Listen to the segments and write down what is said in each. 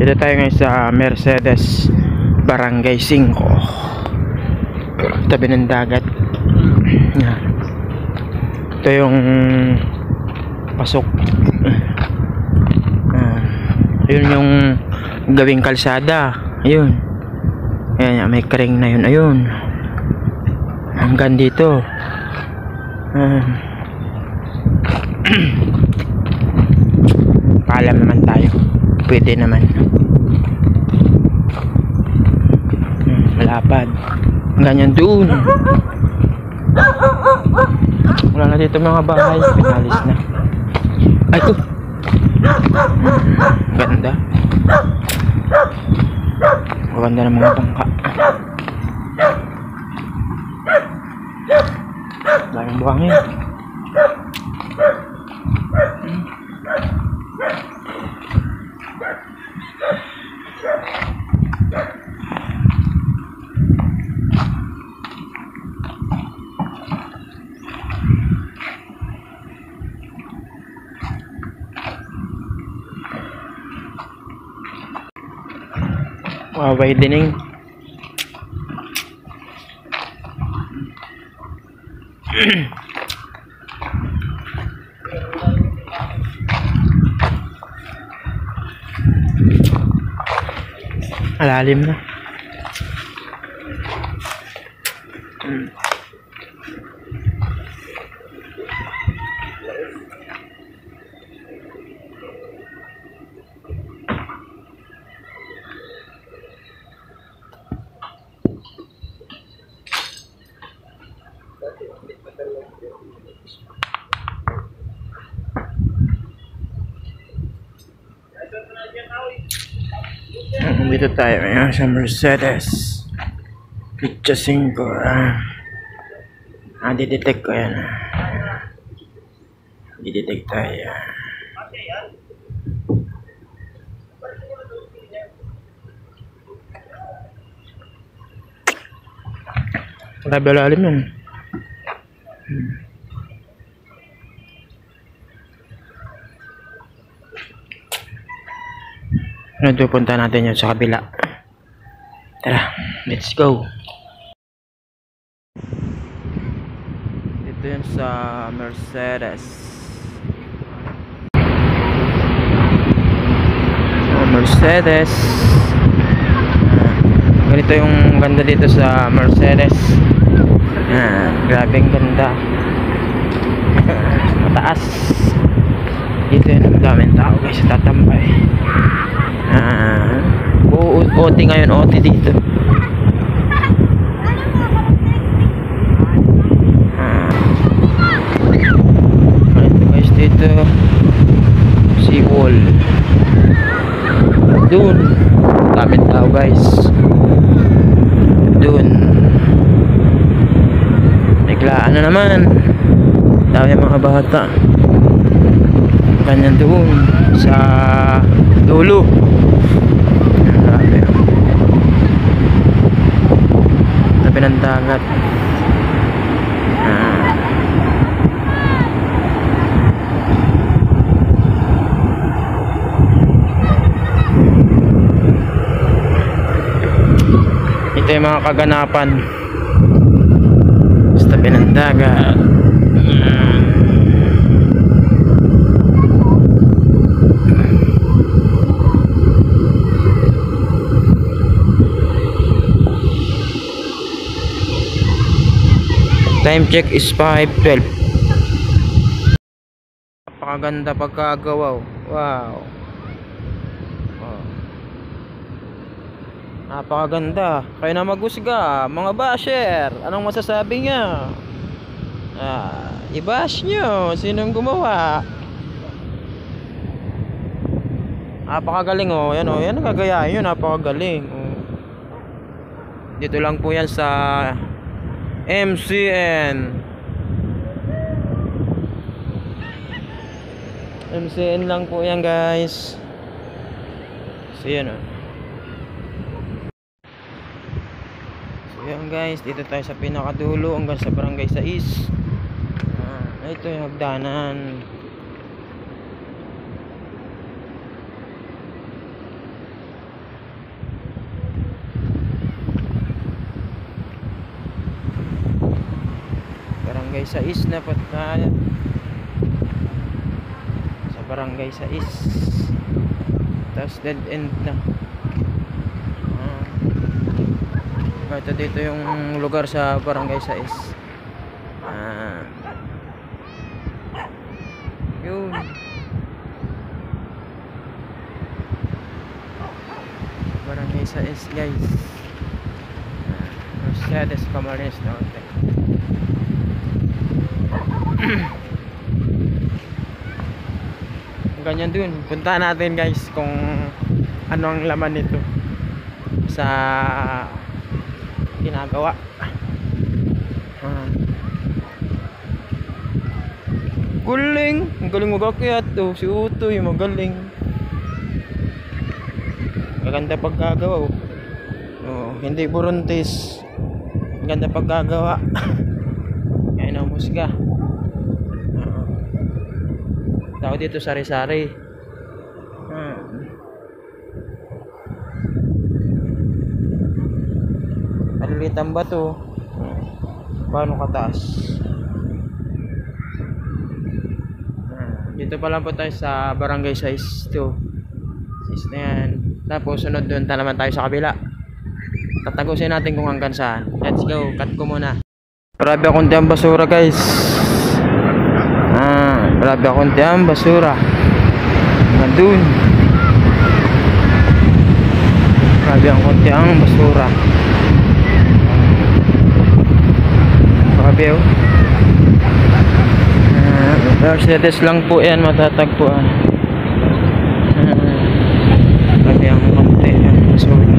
Dito tayo ngayon sa Mercedes Barangay 5, tabi ng dagat. Yan. Ito yung pasok. Ayun yung gawing kalsada. Ayun. Ayan, may kring na yun. Ayun. Hanggang dito. Paalam naman tayo. Pwede naman. Malapad. Ganyan doon. Wala na dito mga bahay. Pinalis na. Ay ko. Ganda. Maganda ng mga bangka. Daming buhangin. Widening. Malalim na. Dito tayo ngayon sa Mercedes Pizza 5. Didetect ko yan. Didetect tayo. Grabe lalim yan. Punta natin yun sa kabila. Tara, let's go. Dito yun sa Mercedes. Mercedes. Ganito yung ganda dito sa Mercedes. Grabe ang ganda. Mataas. Dito yun ang daming tao guys, tatambay. OT ngayon, OT dito. Ito guys, dito seawall. Doon daming tao guys. Doon biglaan na naman, dami mga bata. Ganyan doon sa dulo. Tabi ng dagat. Ito yung mga kaganapan sa tabi ng dagat. Time check is 5:12. Napakaganda pagkagawa. Wow. Napakaganda. Kayo na maghusga, mga basher. Anong masasabi niya? I-bash nyo. Sinong gumawa? Napakagaling oh. Yan oh. Yan ang kagayahin yun. Napakagaling. Dito lang po yan sa MCN lang po yan guys. So yan o. So yan guys, dito tayo sa pinakadulo hanggang sa barangay 6. Ito yung hagdanan. barangay 6 na po tayo. Sa barangay 6. Tapos dead end na. Ito dito yung lugar sa barangay 6. Yun. Barangay 6 guys. Mercedes Camarines Norte. Ganyan dun. Punta natin guys kung ano ang laman nito sa ginagawa. Galing, ang galing magakyat oh. Si Utoy magaling. Maganda paggagawa oh. Oh, hindi buruntis. Maganda paggagawa. Ayun ang musga. Tao dito sari-sari. Maliliit ang bato. Paano kataas? Dito pa lang po tayo sa barangay 6 to. 6 na yan. Tapos sunod doon naman tayo sa kabila. Tatagusin natin kung hanggang saan. Let's go. Cut ko muna. Grabe akong tiyang basura guys. Grabe akong tiyang basura. Nandun. Grabe akong tiyang basura. Grabe oh. Mercedes lang po yan matatagpuan. Grabe ang konti yan basura.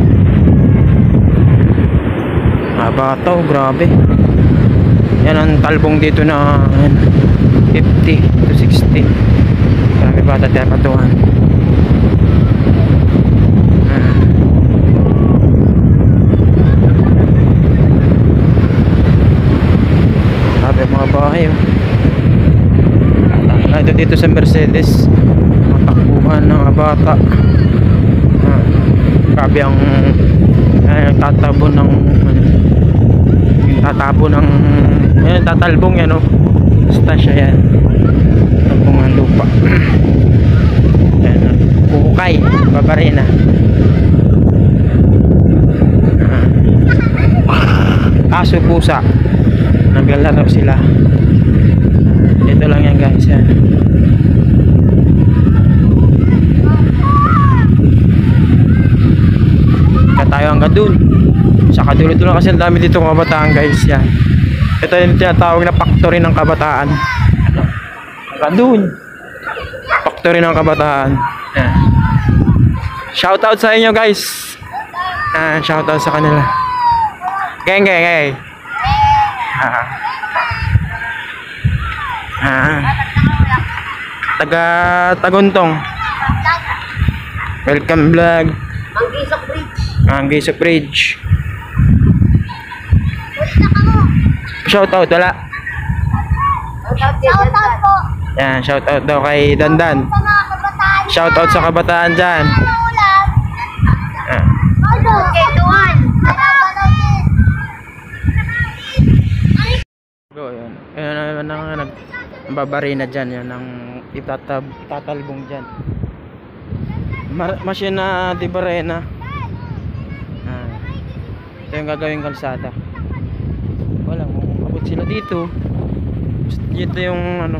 Bataw, grabe. Yan ang talbong dito na 50 to 60. Grabe bata tayo katuhan. Grabe mga bahay oh. Ito dito sa Mercedes matakbuhan ng mga bata. Grabe ang tatabon ng tatalbong yan oh. Stasya yan. Talbong ang lupa. Yan Kukay Babarena. Aso pusa naglalaro sila. Ito lang yan guys yan. Tayo hanggang dun sa kadulo-dulo kasi ang dami dito kabataan guys yan. Ito yung tinatawag na factory ng kabataan. Hanggang dun factory ng kabataan yan. Shoutout sa inyo guys. Shoutout sa kanila. Geng geng geng. Taga Taguntong. Welcome vlog. Manggisok Bridge. Manggisok Bridge. Punta ka mo. Shoutout wala. Shoutout po. Yan, shoutout daw kay Dandan. Sa mga kabataan. Shoutout sa kabataan dyan. Ano ulam? Okay, tuwan. Go, yun. Ayun ang nagbabarina dyan. Yan ang itatalbong dyan. Machine na di barena. Ito yung gagawing kalsada. Wala mo abot sila dito. Dito yung ano.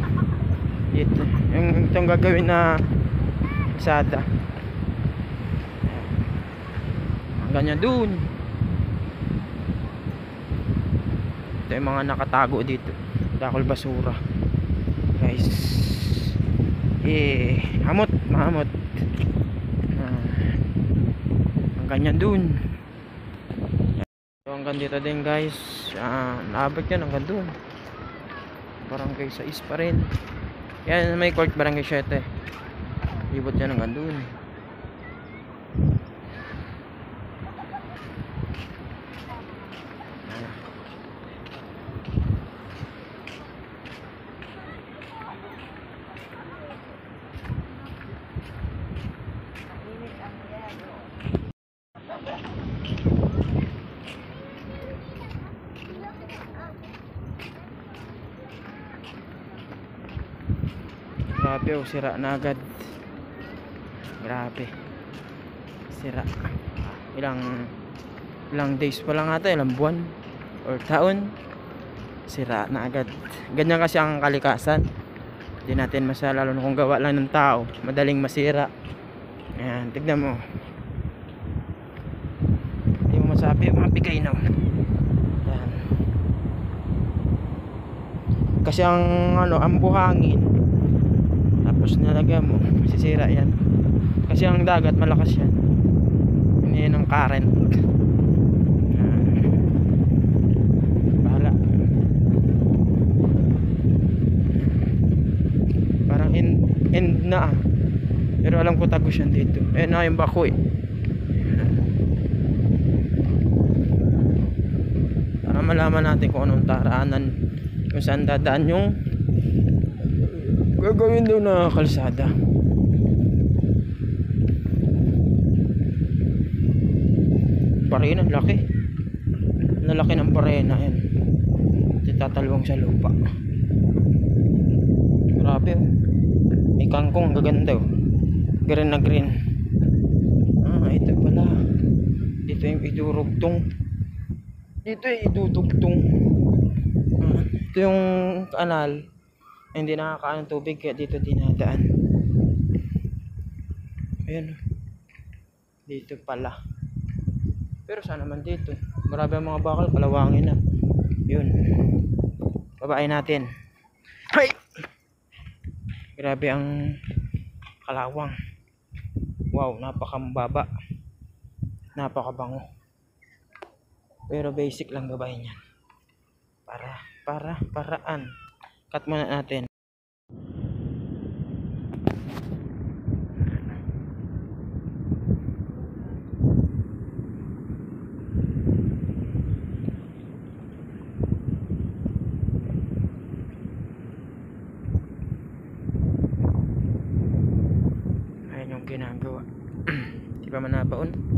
Dito yung gagawin na kalsada. Ganyan dun. Ito yung mga nakatago dito. Dakol basura. Guys. Hamot, mahamot. Ganyan dun. So, hanggang dito din guys. Naabot yan hanggang dun. Barangay 6 pa rin. Yan may court barangay 7. Ibot yan hanggang dun. Grabe oh, sira na agad. Grabe. Sira. Ilang days pa lang ata, ilang buwan or taon. Sira na agad. Ganyan kasi ang kalikasan. Hindi natin masala, lalo na kung gawa lang ng tao, madaling masira. Ayan, tignan mo. Hindi mo masabi yung mga bigay na. Ayan. Kasi ang ang buhangin, tapos nalagyan mo, masisira yan. Kasi ang dagat malakas yan. Yan ang current. Bahala. Parang end na ah. Pero alam ko tagos yan dito. Na yung bako eh. Para malaman natin kung anong taraanan, kung saan dadaan yung gagawin daw na kalsada. Parena, laki. Nalaki ng parena yan. Tatalbong sa lupa. Grabe oh. May kangkong, gaganda oh. Green na green. Ito pala. Dito yung idurugtong. Dito yung idudugtong. Ito yung kanal. Hindi nakakaano tubig kaya dito dinadaan. Ayun. Dito pala. Pero saan naman dito? Marami ang mga bakal, kalawangin na. Yun. Babae natin. Hay! Grabe ang kalawang. Wow, napakambaba. Napakabango. Pero basic lang gabahin yan. Paraan. Cut muna natin. Ayan yung ginagawa. Di ba manabaon?